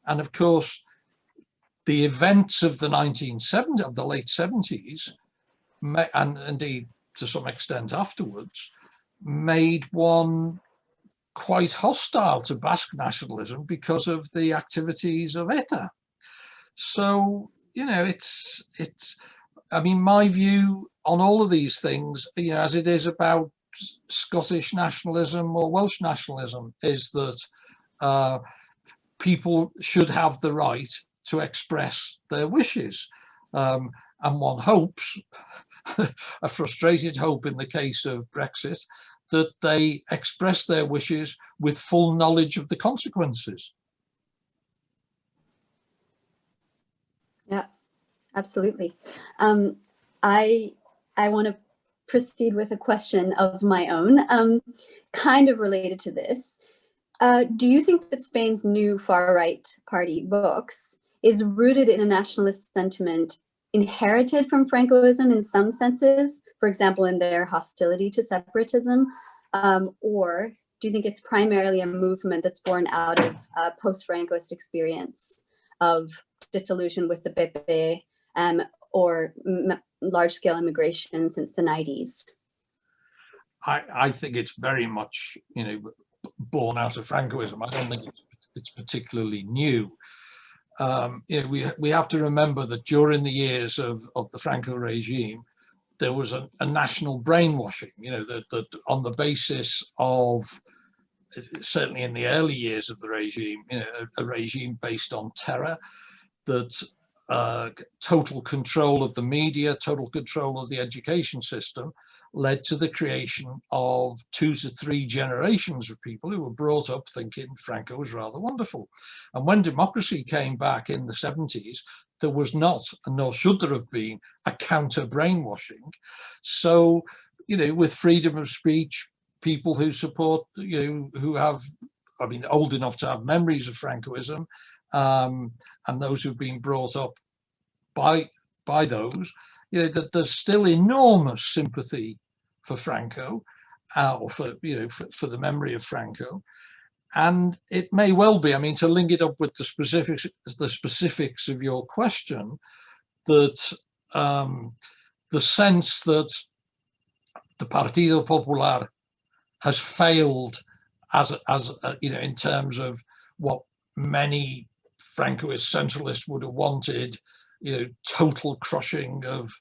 And of course, the events of the late 70s, and indeed to some extent afterwards, made one quite hostile to Basque nationalism because of the activities of ETA. So, I mean, my view on all of these things, as it is about Scottish nationalism or Welsh nationalism, is that people should have the right to express their wishes. And one hopes, a frustrated hope in the case of Brexit, that they express their wishes with full knowledge of the consequences. Yeah, absolutely. I want to proceed with a question of my own, kind of related to this. Do you think that Spain's new far-right party, Vox, is rooted in a nationalist sentiment inherited from Francoism in some senses, for example, in their hostility to separatism, or do you think it's primarily a movement that's born out of post-Francoist experience of disillusion with the PP or large-scale immigration since the 90s? I think it's very much, born out of Francoism. I don't think it's particularly new. We have to remember that during the years of the Franco regime, there was a national brainwashing, that on the basis of, certainly in the early years of the regime, a regime based on terror, that total control of the media, total control of the education system led to the creation of 2 to 3 generations of people who were brought up thinking Franco was rather wonderful. And when democracy came back in the 70s, there was not, and nor should there have been, a counter brainwashing. So, with freedom of speech, people who support, who have, old enough to have memories of Francoism, and those who've been brought up by those, that there's still enormous sympathy for Franco, or for the memory of Franco. And it may well be, to link it up with the specifics of your question, that the sense that the Partido Popular has failed as in terms of what many Francoist centralists would have wanted, total crushing of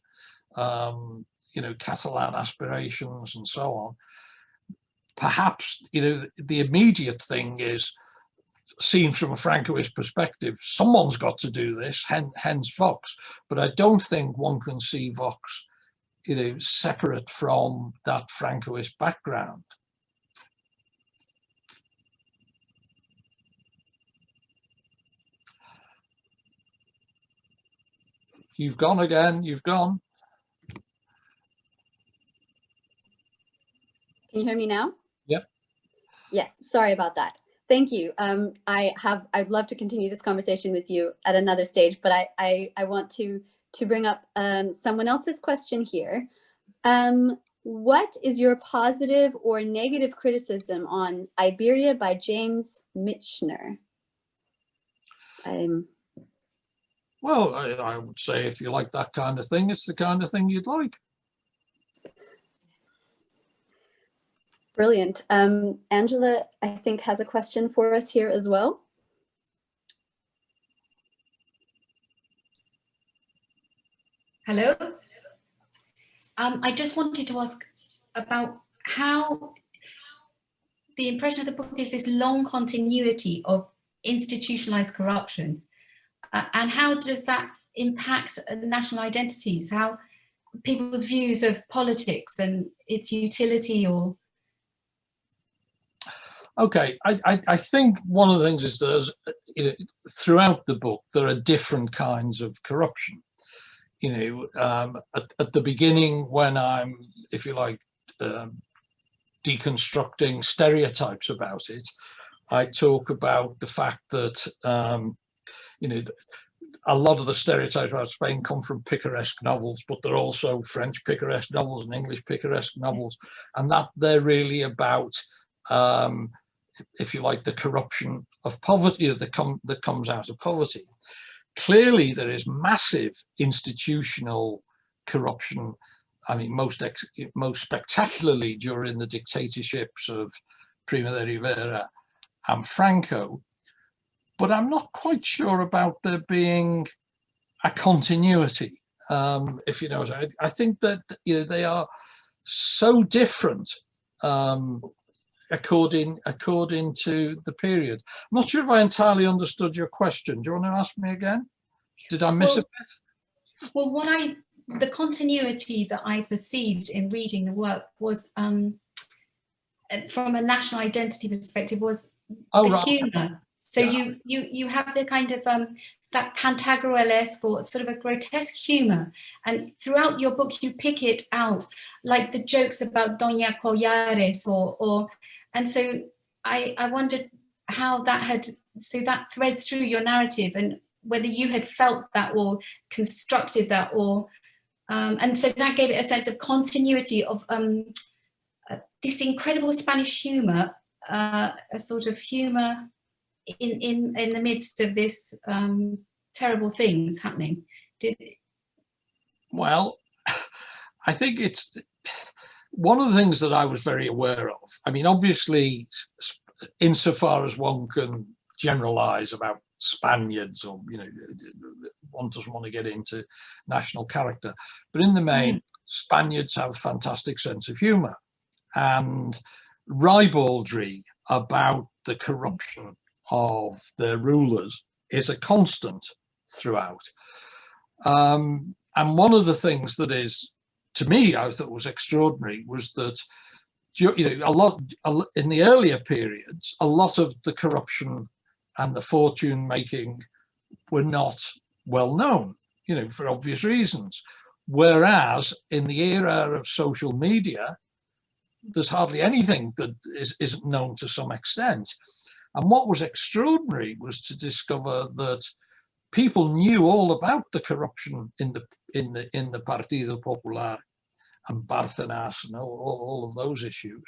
Catalan aspirations and so on. Perhaps the immediate thing is, seen from a Francoist perspective, someone's got to do this, hence Vox. But I don't think one can see Vox separate from that Francoist background. You've gone again, you've gone. Can you hear me now? Yep. Yes, sorry about that. Thank you. I'd love to continue this conversation with you at another stage, but I want to bring up someone else's question here. What is your positive or negative criticism on Iberia by James Michener? Well, I would say if you like that kind of thing, it's the kind of thing you'd like. Brilliant. Angela, I think, has a question for us here as well. Hello. I just wanted to ask about how the impression of the book is this long continuity of institutionalized corruption, and how does that impact national identities, how people's views of politics and its utility or... Okay, I think one of the things is there's, throughout the book, there are different kinds of corruption. At the beginning, when I'm, if you like, deconstructing stereotypes about it, I talk about the fact that, a lot of the stereotypes about Spain come from picaresque novels, but they're also French picaresque novels and English picaresque novels, and that they're really about, if you like, the corruption of poverty that comes out of poverty. Clearly, there is massive institutional corruption. Most spectacularly during the dictatorships of Primo de Rivera and Franco. But I'm not quite sure about there being a continuity. If you know what I mean. I think that they are so different. according to the period. I'm not sure if I entirely understood your question. Do you want to ask me again? Did I miss a bit? Well, the continuity that I perceived in reading the work was, from a national identity perspective, was the humour. So you have the kind of that Pantagruel-esque or sort of a grotesque humour, and throughout your book you pick it out, like the jokes about Doña Collares, and so I wondered how that threads through your narrative, and whether you had felt that or constructed that, or and so that gave it a sense of continuity of this incredible Spanish humour, a sort of humour in the midst of this terrible things happening. Well, I think it's one of the things that I was very aware of. I mean, obviously, insofar as one can generalize about Spaniards, or one doesn't want to get into national character, but in the main, Spaniards have a fantastic sense of humor, and ribaldry about the corruption of their rulers is a constant throughout. And one of the things that is, to me, I thought was extraordinary was that, in the earlier periods, a lot of the corruption and the fortune making were not well known, for obvious reasons. Whereas in the era of social media, there's hardly anything that isn't known to some extent. And what was extraordinary was to discover that people knew all about the corruption in the Partido Popular and Bárcenas and all of those issues,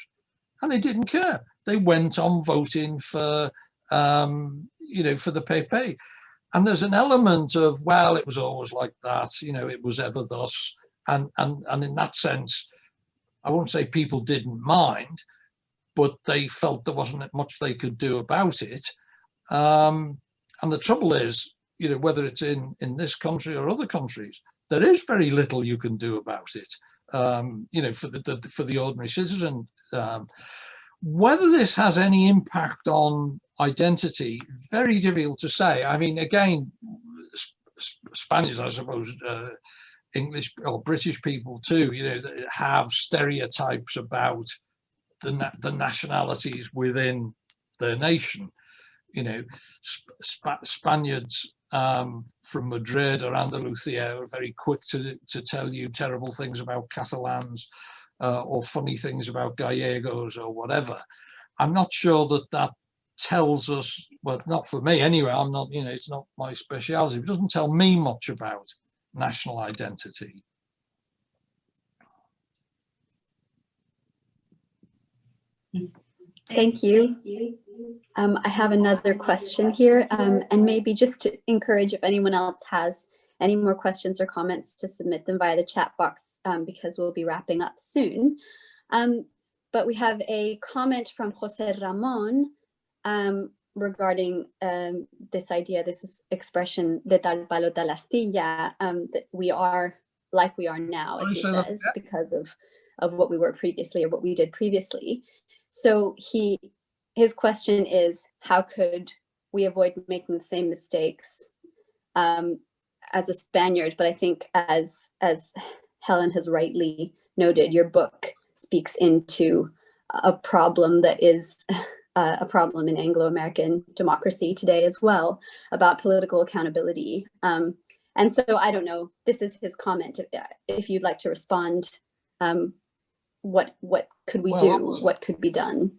and they didn't care. They went on voting for for the PP. And there's an element of, well, it was always like that, it was ever thus, and in that sense, I won't say people didn't mind, but they felt there wasn't much they could do about it. And the trouble is, whether it's in this country or other countries, there is very little you can do about it, for the ordinary citizen. Whether this has any impact on identity, very difficult to say. I mean, again, Spanish, I suppose, English or British people too, have stereotypes about the nationalities within their nation. Spaniards from Madrid or Andalusia are very quick to tell you terrible things about Catalans, or funny things about Gallegos or whatever. I'm not sure that tells us, well, not for me anyway, I'm not, it's not my speciality. It doesn't tell me much about national identity. Thank you. I have another question here, and maybe just to encourage if anyone else has any more questions or comments to submit them via the chat box, because we'll be wrapping up soon. But we have a comment from Jose Ramon regarding this idea, this expression, de tal palo tal astilla, that we are like we are now, as he says, because of what we were previously, or what we did previously. So his question is, how could we avoid making the same mistakes as a Spaniard? But I think as Helen has rightly noted, your book speaks into a problem that is a problem in Anglo-American democracy today as well, about political accountability. And so I don't know, this is his comment. If you'd like to respond, what could we do? What could be done?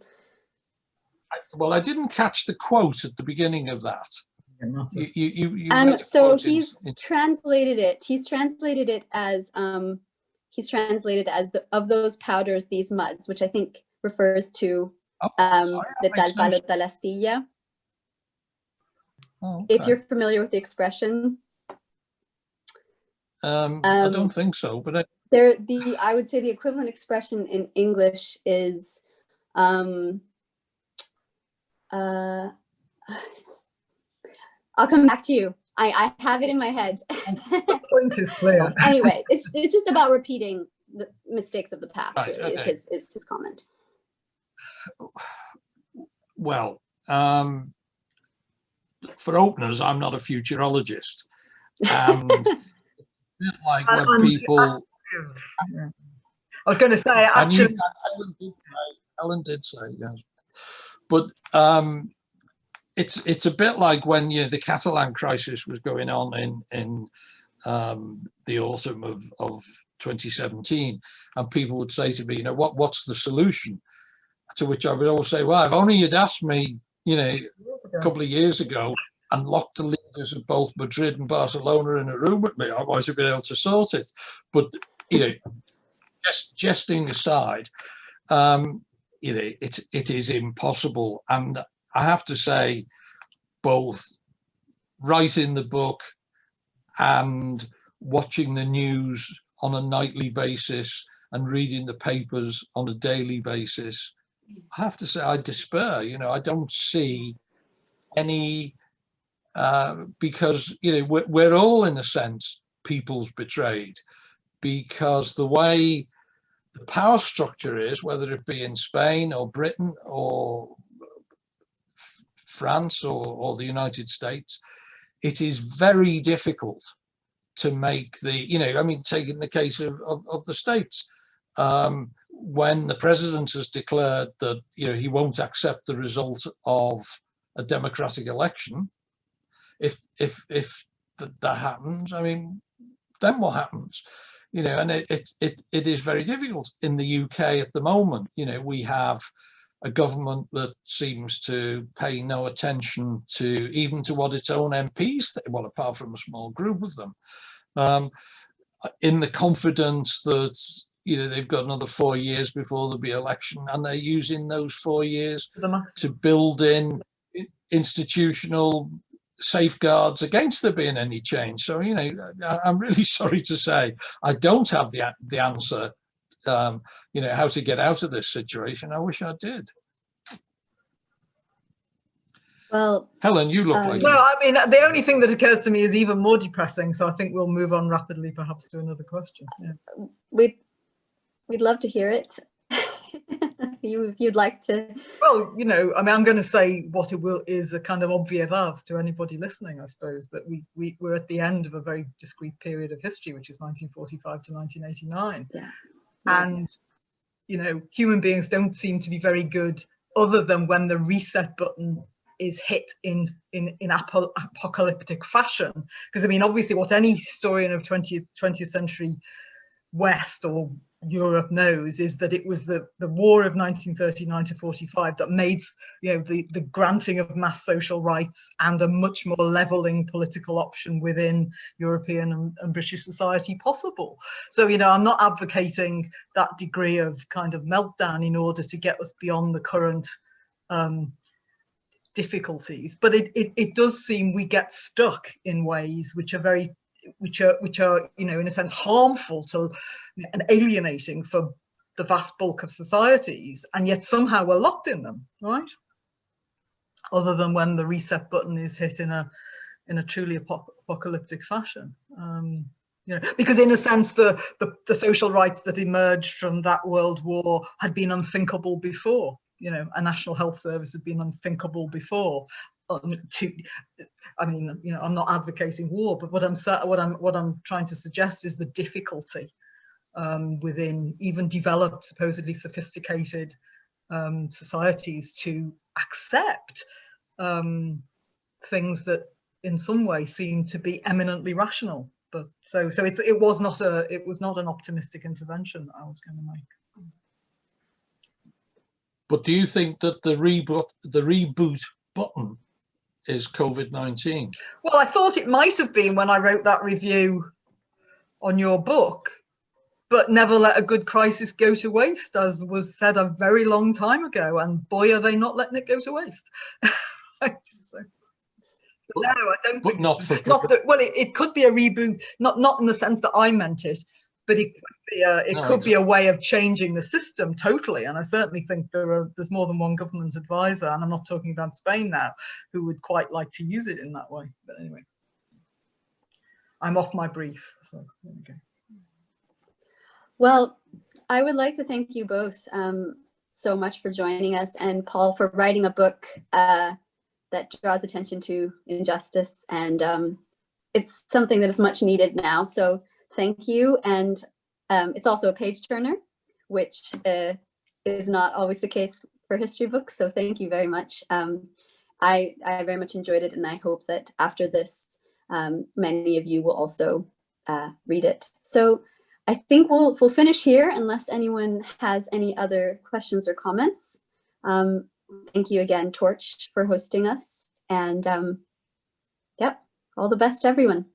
I didn't catch the quote at the beginning of that. So he's translated it. He's translated it as of those powders, these muds, which I think refers to the tal palo tal astilla. Oh, okay. If you're familiar with the expression. I don't think so, but I would say the equivalent expression in English is I'll come back to you. I have it in my head. The point is clear. Anyway, it's just about repeating the mistakes of the past, right, really, okay. is his comment. Well, for openers, I'm not a futurologist, and like when people. I was going to say, actually, Helen did say, yes, but it's a bit like when the Catalan crisis was going on in the autumn of 2017, and people would say to me, what's the solution? To which I would always say, well, if only you'd asked me, a couple of years ago, and locked the leaders of both Madrid and Barcelona in a room with me, I might have been able to sort it. But just jesting aside, it is impossible. And I have to say, both writing the book and watching the news on a nightly basis and reading the papers on a daily basis, I have to say I despair. I don't see any, because we're all in a sense people's betrayed, because the way the power structure is, whether it be in Spain or Britain or France or the United States, it is very difficult to make taking the case of the States, when the president has declared that he won't accept the result of a democratic election, if that happens, then what happens? And it is very difficult. In the UK at the moment, we have a government that seems to pay no attention even to what its own MPs think, well, apart from a small group of them, in the confidence that they've got another 4 years before there'll be election, and they're using those 4 years to build in institutional safeguards against there being any change. So I'm really sorry to say I don't have the answer, how to get out of this situation. I wish I did. Well, Helen, you look like well, the only thing that occurs to me is even more depressing, so I think we'll move on rapidly perhaps to another question. We'd love to hear it. If you'd like to. Well, I'm going to say what is a kind of obvious to anybody listening, I suppose, that we're at the end of a very discrete period of history, which is 1945 to 1989. Yeah. And, human beings don't seem to be very good, other than when the reset button is hit in apocalyptic fashion. Because, obviously what any historian of 20th century West or Europe knows is that it was the war of 1939 to 45 that made the granting of mass social rights and a much more leveling political option within European and British society possible. So I'm not advocating that degree of kind of meltdown in order to get us beyond the current difficulties, but it does seem we get stuck in ways which are in a sense harmful to and alienating for the vast bulk of societies, and yet somehow we're locked in them, right? Other than when the reset button is hit in a truly apocalyptic fashion. Because in a sense the social rights that emerged from that world war had been unthinkable before. A national health service had been unthinkable before. I'm not advocating war, but what I'm trying to suggest is the difficulty within even developed, supposedly sophisticated societies to accept things that in some way seem to be eminently rational. But so it was not an optimistic intervention that I was going to make. But do you think that the reboot button is COVID-19? Well, I thought it might have been when I wrote that review on your book, but never let a good crisis go to waste, as was said a very long time ago, and boy, are they not letting it go to waste. Right? So no, I don't. But think it could be a reboot, not in the sense that I meant it, but it could be a way of changing the system totally. And I certainly think there's more than one government advisor, and I'm not talking about Spain now, who would quite like to use it in that way. But anyway, I'm off my brief. So there we go. Well, I would like to thank you both so much for joining us, and Paul for writing a book that draws attention to injustice, and it's something that is much needed now. So thank you. And it's also a page turner, which is not always the case for history books. So thank you very much. I very much enjoyed it, and I hope that after this, many of you will also read it. So I think we'll finish here unless anyone has any other questions or comments. Thank you again, Torch, for hosting us. And yep, all the best to everyone.